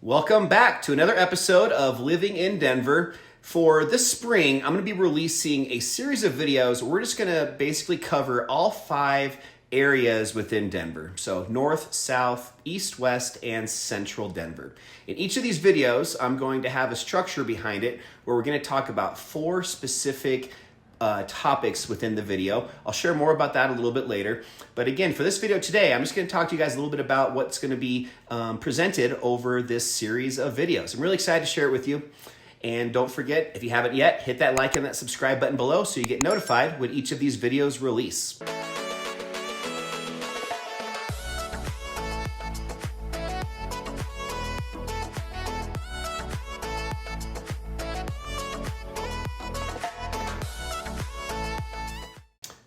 Welcome back to another episode of Living in Denver. For this spring, I'm going to be releasing a series of videos. We're just going to basically cover all 5 areas within Denver. So north, south, east, west, and central Denver. In each of these videos, I'm going to have a structure behind it where we're going to talk about 4 specific topics within the video. I'll share more about that a little bit later. But again, for this video today, I'm just going to talk to you guys a little bit about what's going to be presented over this series of videos. I'm really excited to share it with you. And don't forget, if you haven't yet, hit that like and that subscribe button below so you get notified when each of these videos release.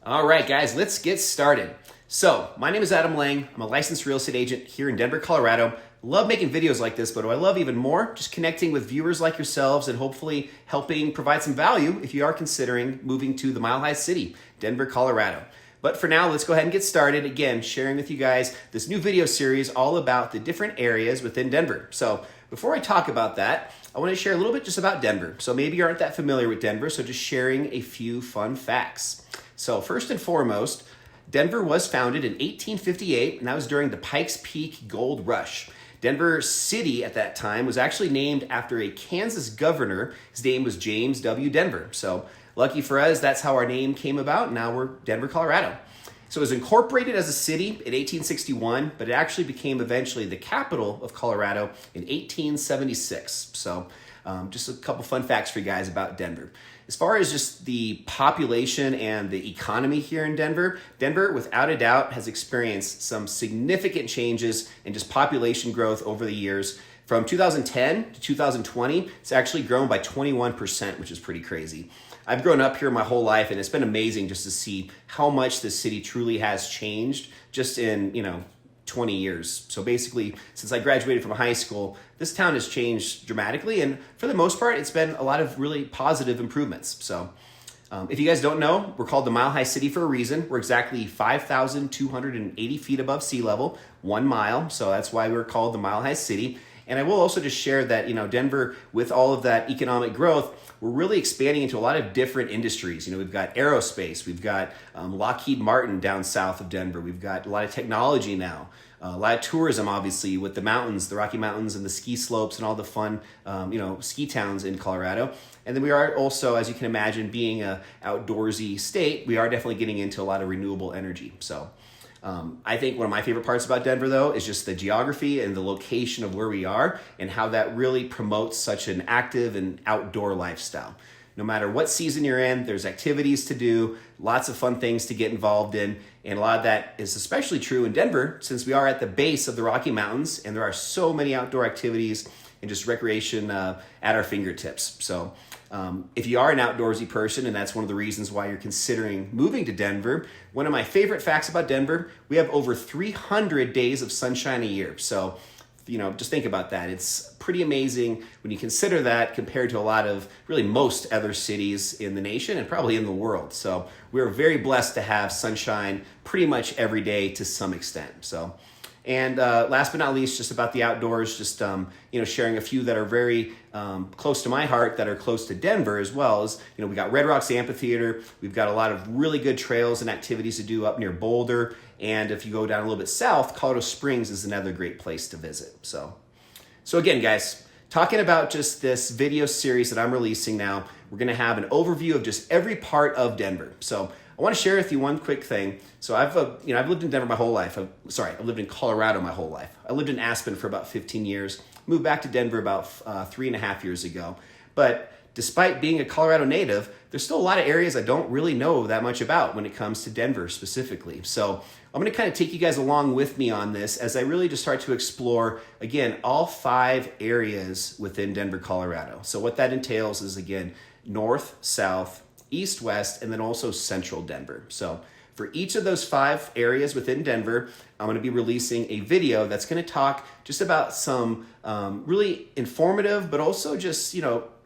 All right, guys, let's get started. So, my name is Adam Lang. I'm a licensed real estate agent here in Denver, Colorado. Love making videos like this, but what I love even more, just connecting with viewers like yourselves and hopefully helping provide some value if you are considering moving to the Mile High City, Denver, Colorado. But for now, let's go ahead and get started. Again, sharing with you guys this new video series all about the different areas within Denver. So, before I talk about that, I want to share a little bit just about Denver. So maybe you aren't that familiar with Denver, so just sharing a few fun facts. So first and foremost, Denver was founded in 1858, and that was during the Pikes Peak Gold Rush. Denver City at that time was actually named after a Kansas governor. His name was James W. Denver. So lucky for us, that's how our name came about. Now we're Denver, Colorado. So it was incorporated as a city in 1861, but it actually became eventually the capital of Colorado in 1876. So just a couple fun facts for you guys about Denver. As far as just the population and the economy here in Denver, Denver, without a doubt, has experienced some significant changes in just population growth over the years. From 2010 to 2020, it's actually grown by 21%, which is pretty crazy. I've grown up here my whole life, and it's been amazing just to see how much the city truly has changed just in, 20 years. So basically, since I graduated from high school, this town has changed dramatically, and for the most part, it's been a lot of really positive improvements. So if you guys don't know, we're called the Mile High City for a reason. We're exactly 5,280 feet above sea level, 1 mile. So that's why we're called the Mile High City. And I will also just share that, Denver, with all of that economic growth, we're really expanding into a lot of different industries. We've got aerospace, we've got Lockheed Martin down south of Denver, we've got a lot of technology now, a lot of tourism, obviously, with the mountains, the Rocky Mountains and the ski slopes and all the fun, ski towns in Colorado. And then we are also, as you can imagine, being an outdoorsy state, we are definitely getting into a lot of renewable energy. So I think one of my favorite parts about Denver, though, is just the geography and the location of where we are and how that really promotes such an active and outdoor lifestyle. No matter what season you're in, there's activities to do, lots of fun things to get involved in, and a lot of that is especially true in Denver since we are at the base of the Rocky Mountains and there are so many outdoor activities and just recreation at our fingertips. So if you are an outdoorsy person, and that's one of the reasons why you're considering moving to Denver, one of my favorite facts about Denver, we have over 300 days of sunshine a year. So, just think about that. It's pretty amazing when you consider that compared to a lot of really most other cities in the nation and probably in the world. So we're very blessed to have sunshine pretty much every day to some extent. So. And last but not least, just about the outdoors, just sharing a few that are very close to my heart, that are close to Denver as well. As we got Red Rocks Amphitheater, we've got a lot of really good trails and activities to do up near Boulder, and if you go down a little bit south, Colorado Springs is another great place to visit. So again, guys, talking about just this video series that I'm releasing now, we're going to have an overview of just every part of Denver. So I want to share with you one quick thing. So I've lived in Denver my whole life. I've lived in Colorado my whole life. I lived in Aspen for about 15 years, moved back to Denver about 3.5 years ago. But despite being a Colorado native, there's still a lot of areas I don't really know that much about when it comes to Denver specifically. So I'm going to kind of take you guys along with me on this as I really just start to explore, again, all 5 areas within Denver, Colorado. So what that entails is, again, north, south, east, west, and then also central Denver. So for each of those 5 areas within Denver, I'm going to be releasing a video that's going to talk just about some really informative, but also just,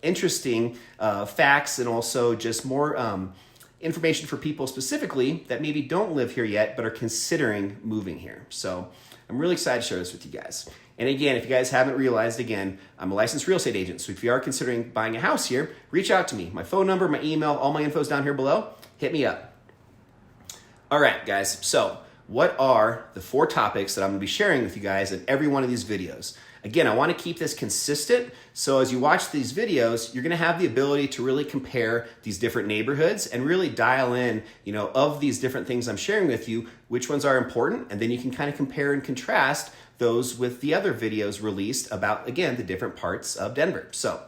interesting facts and also just more information for people specifically that maybe don't live here yet, but are considering moving here. So I'm really excited to share this with you guys. And again, if you guys haven't realized, again, I'm a licensed real estate agent. So if you are considering buying a house here, reach out to me. My phone number, my email, all my info is down here below. Hit me up. All right, guys. So what are the 4 topics that I'm going to be sharing with you guys in every one of these videos? Again, I want to keep this consistent. So as you watch these videos, you're going to have the ability to really compare these different neighborhoods and really dial in, of these different things I'm sharing with you, which ones are important. And then you can kind of compare and contrast those with the other videos released about, again, the different parts of Denver. So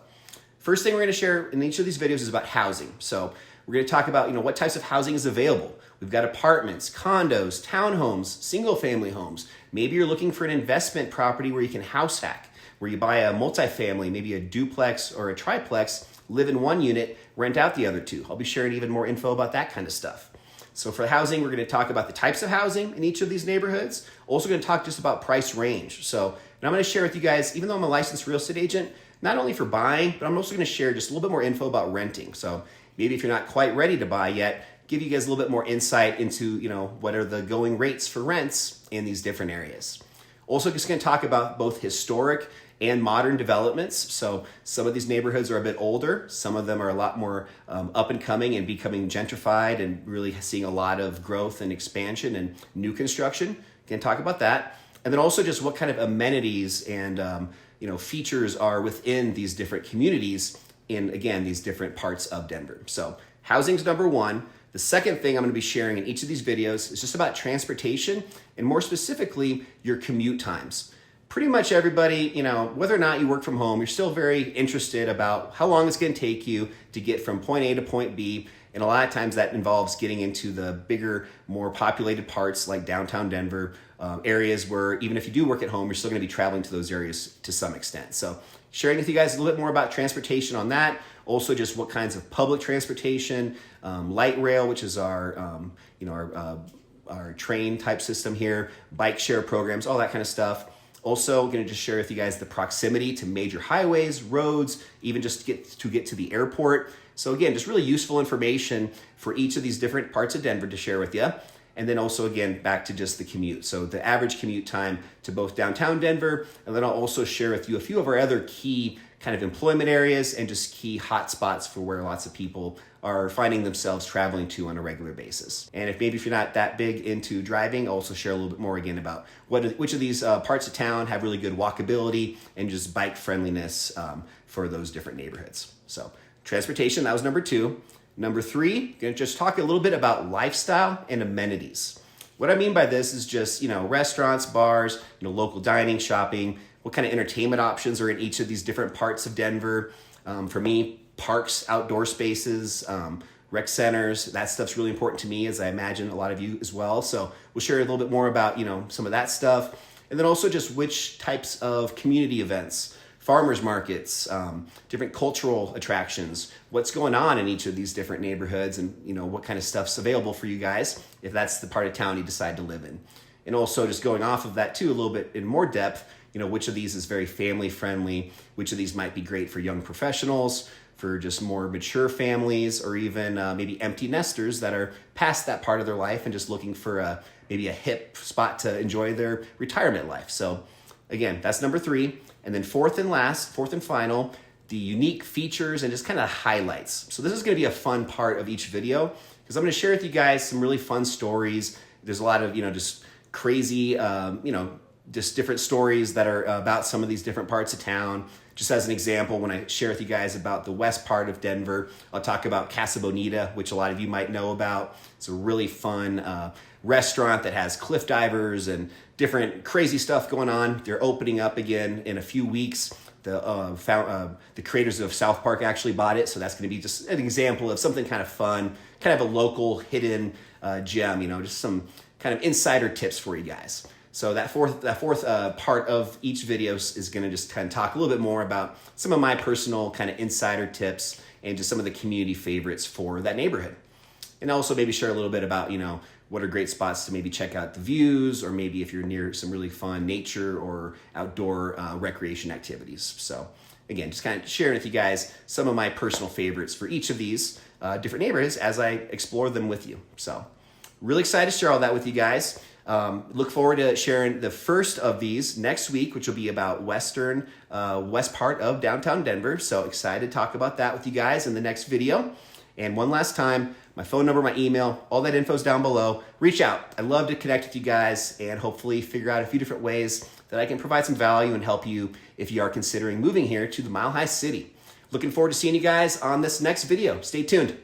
first thing we're going to share in each of these videos is about housing. So we're going to talk about, what types of housing is available. We've got apartments, condos, townhomes, single family homes. Maybe you're looking for an investment property where you can house hack, where you buy a multifamily, maybe a duplex or a triplex, live in one unit, rent out the other 2. I'll be sharing even more info about that kind of stuff. So for housing, we're going to talk about the types of housing in each of these neighborhoods. Also going to talk just about price range. So, and I'm going to share with you guys, even though I'm a licensed real estate agent, not only for buying, but I'm also going to share just a little bit more info about renting. So maybe if you're not quite ready to buy yet, give you guys a little bit more insight into, what are the going rates for rents in these different areas. Also just going to talk about both historic and modern developments. So some of these neighborhoods are a bit older. Some of them are a lot more up and coming and becoming gentrified and really seeing a lot of growth and expansion and new construction. Can talk about that. And then also just what kind of amenities and features are within these different communities in, again, these different parts of Denver. So housing's number 1. The second thing I'm going to be sharing in each of these videos is just about transportation and more specifically your commute times. Pretty much everybody, whether or not you work from home, you're still very interested about how long it's going to take you to get from point A to point B. And a lot of times that involves getting into the bigger, more populated parts like downtown Denver, areas where even if you do work at home, you're still going to be traveling to those areas to some extent. So sharing with you guys a little bit more about transportation on that. Also just what kinds of public transportation, light rail, which is our train type system here, bike share programs, all that kind of stuff. Also going to just share with you guys the proximity to major highways, roads, even just to get to the airport. So again, just really useful information for each of these different parts of Denver to share with you. And then also, again, back to just the commute. So the average commute time to both downtown Denver, and then I'll also share with you a few of our other key kind of employment areas and just key hot spots for where lots of people are finding themselves traveling to on a regular basis. And if you're not that big into driving, I'll also share a little bit more again about which of these parts of town have really good walkability and just bike friendliness for those different neighborhoods. So transportation, that was number 2. Number 3, going to just talk a little bit about lifestyle and amenities. What I mean by this is just, restaurants, bars, local dining, shopping, what kind of entertainment options are in each of these different parts of Denver. For me, parks, outdoor spaces, rec centers, that stuff's really important to me, as I imagine a lot of you as well. So we'll share a little bit more about, some of that stuff. And then also just which types of community events, farmers markets, different cultural attractions, what's going on in each of these different neighborhoods, and what kind of stuff's available for you guys if that's the part of town you decide to live in. And also just going off of that too, a little bit in more depth, which of these is very family friendly, which of these might be great for young professionals, for just more mature families, or even maybe empty nesters that are past that part of their life and just looking for maybe a hip spot to enjoy their retirement life. So again, that's number 3. And then fourth and final, the unique features and just kind of highlights. So this is going to be a fun part of each video because I'm going to share with you guys some really fun stories. There's a lot of, just crazy, just different stories that are about some of these different parts of town. Just as an example, when I share with you guys about the west part of Denver, I'll talk about Casa Bonita, which a lot of you might know about. It's a really fun restaurant that has cliff divers and different crazy stuff going on. They're opening up again in a few weeks. The creators of South Park actually bought it, so that's going to be just an example of something kind of fun, kind of a local hidden gem, just some kind of insider tips for you guys. So that fourth part of each video is going to just kind of talk a little bit more about some of my personal kind of insider tips and just some of the community favorites for that neighborhood. And also maybe share a little bit about, what are great spots to maybe check out the views, or maybe if you're near some really fun nature or outdoor recreation activities. So again, just kind of sharing with you guys some of my personal favorites for each of these different neighborhoods as I explore them with you. So really excited to share all that with you guys. Look forward to sharing the first of these next week, which will be about west part of downtown Denver. So excited to talk about that with you guys in the next video. And one last time, my phone number, my email, all that info's down below. Reach out. I'd love to connect with you guys and hopefully figure out a few different ways that I can provide some value and help you if you are considering moving here to the Mile High City. Looking forward to seeing you guys on this next video. Stay tuned.